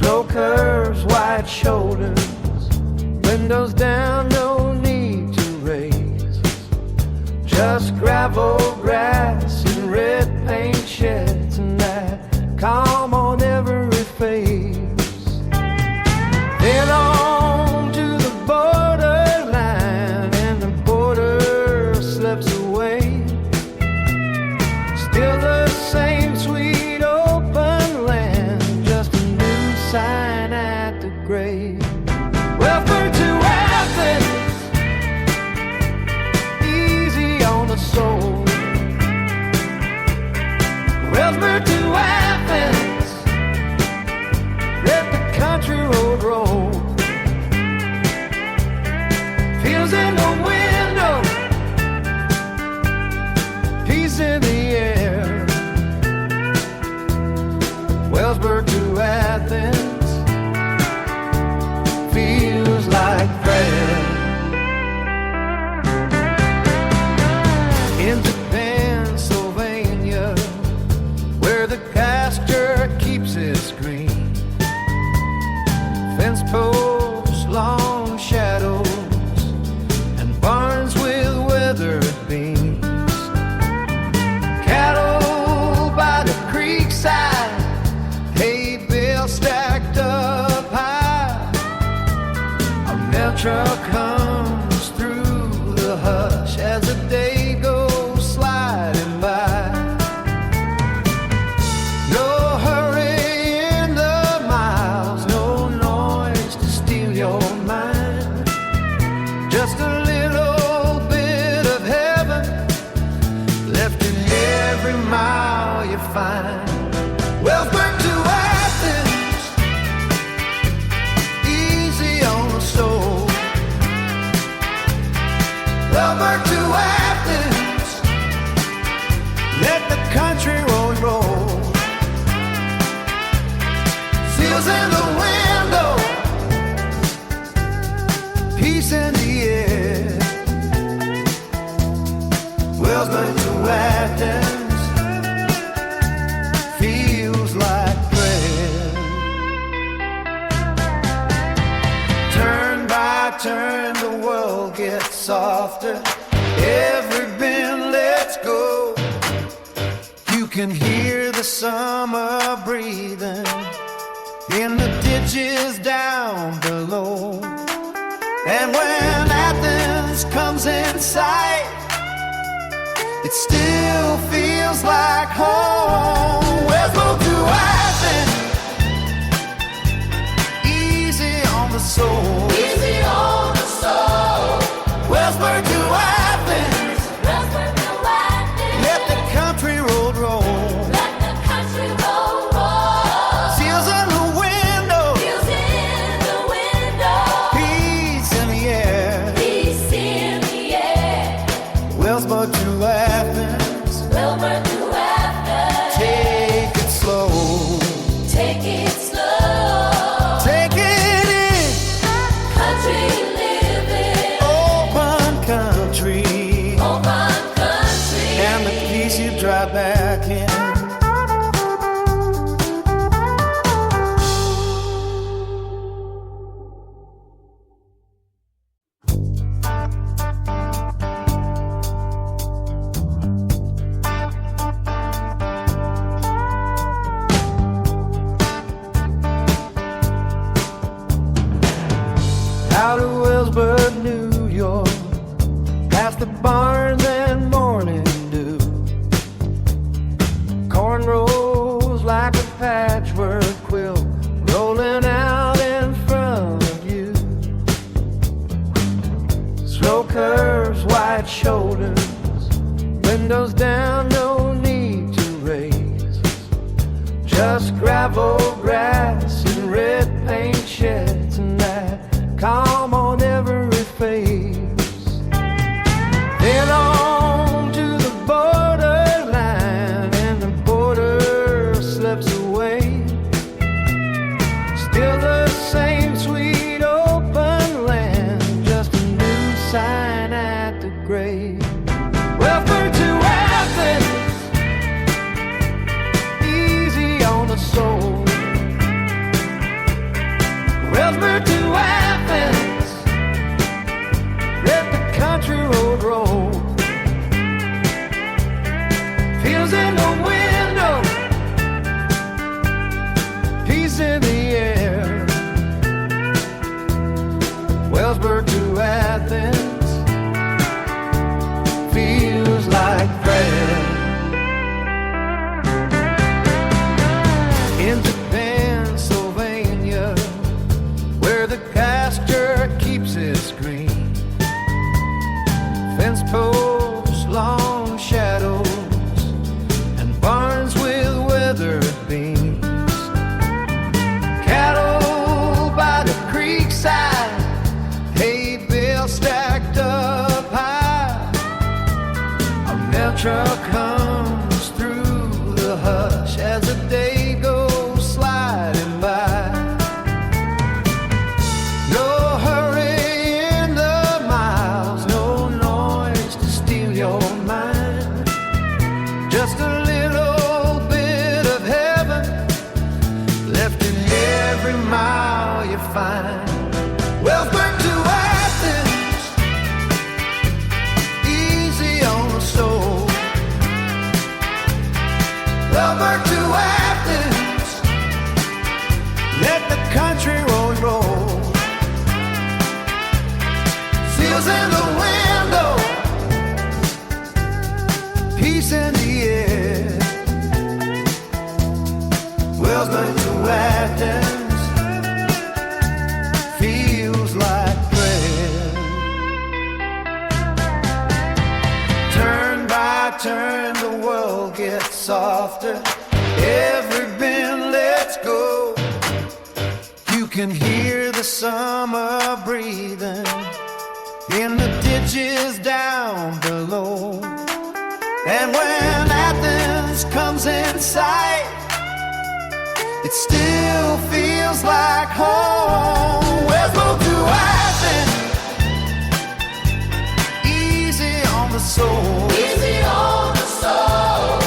slow curves, wide shoulders, windows down, no need to raise. Just gravel, grass, and red paint sheds, and that calm on every face. Then on to the borderline, and the border slips away. Still the same sweet open land, just a new sign at the grave. Wellsburg to Athens, easy on the soul. Wellsburg to Athens, let the country road roll. Feels in the window, peace in the air. Wellsburg to Athens, feels like prayer. Into Pennsylvania, where the pasture keeps its green. Fence posts, long shadows, and barns with weathered beams. Cattle by the creekside, hay bales stacked up high. A mail truck hums through the hush as the day goes sliding by. No hurry in the miles, no noise to steal your mind. Just a little bit of heaven left in every mile you find. Wellsburg to Athens, easy on the soul. Wellsburg to Athens, let the country road roll. Seals in the window, peace in the air. Wellsburg to Athens, feels like prayer. Turn by turn, the world gets softer. Every bend lets go. You can hear the summer breathing in the ditches down below. And when Athens comes in sight, it still feels like home. Wellsburg to Athens, easy on the soul. Easy on the soul. Wellsburg to Athens, Wellsburg to Athens, let the country road roll. let the country road roll. Seals in the window, Feels in the window, peace in the air. peace in the air. Wellsburg to Athens, Wellsburg to Athens, take it slow. take it slow. Take it in, Country living, open country, open country. and the peace you drive back in. peace in the air. Wellsburg to Athens feels like prayer. Into Pennsylvania, where the pasture keeps its green, fence posts, long shadows, and barns with weathered beams. Cattle by the creekside, hay bales stacked up high. A mail truck hums through the hush as the day goes sliding by. No hurry in the miles, no noise to steal your mind. Just a little bit of heaven left in every mile you find. Wellsburg to Athens, easy on the soul. Wellsburg to Athens, let the country road roll. Seals in the window, peace in the air. Wellsburg to Athens feels like prayer. Turn by turn, the world gets softer. Every bend lets go. You can hear the summer breathing in the ditches down below. And when Athens comes in sight, it still feels like home. Wellsburg to Athens, easy on the soul. Easy on the soul.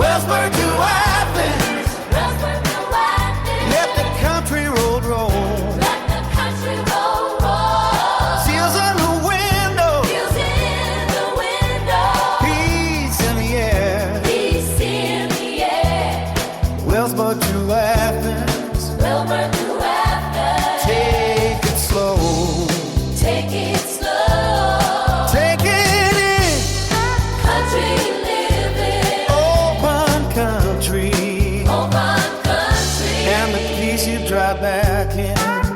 Wellsburg to Athens, Wellsburg to Athens. let the country road roll. Let the country roll roll. Seals in the window, Feels in the window. peace in the air. Peace in the air. Wellsburg to Athens, Wellsburg to Athens. take it slow. Take it slow. Take it in, Country living. open country. Open country. And the peace you drive back in.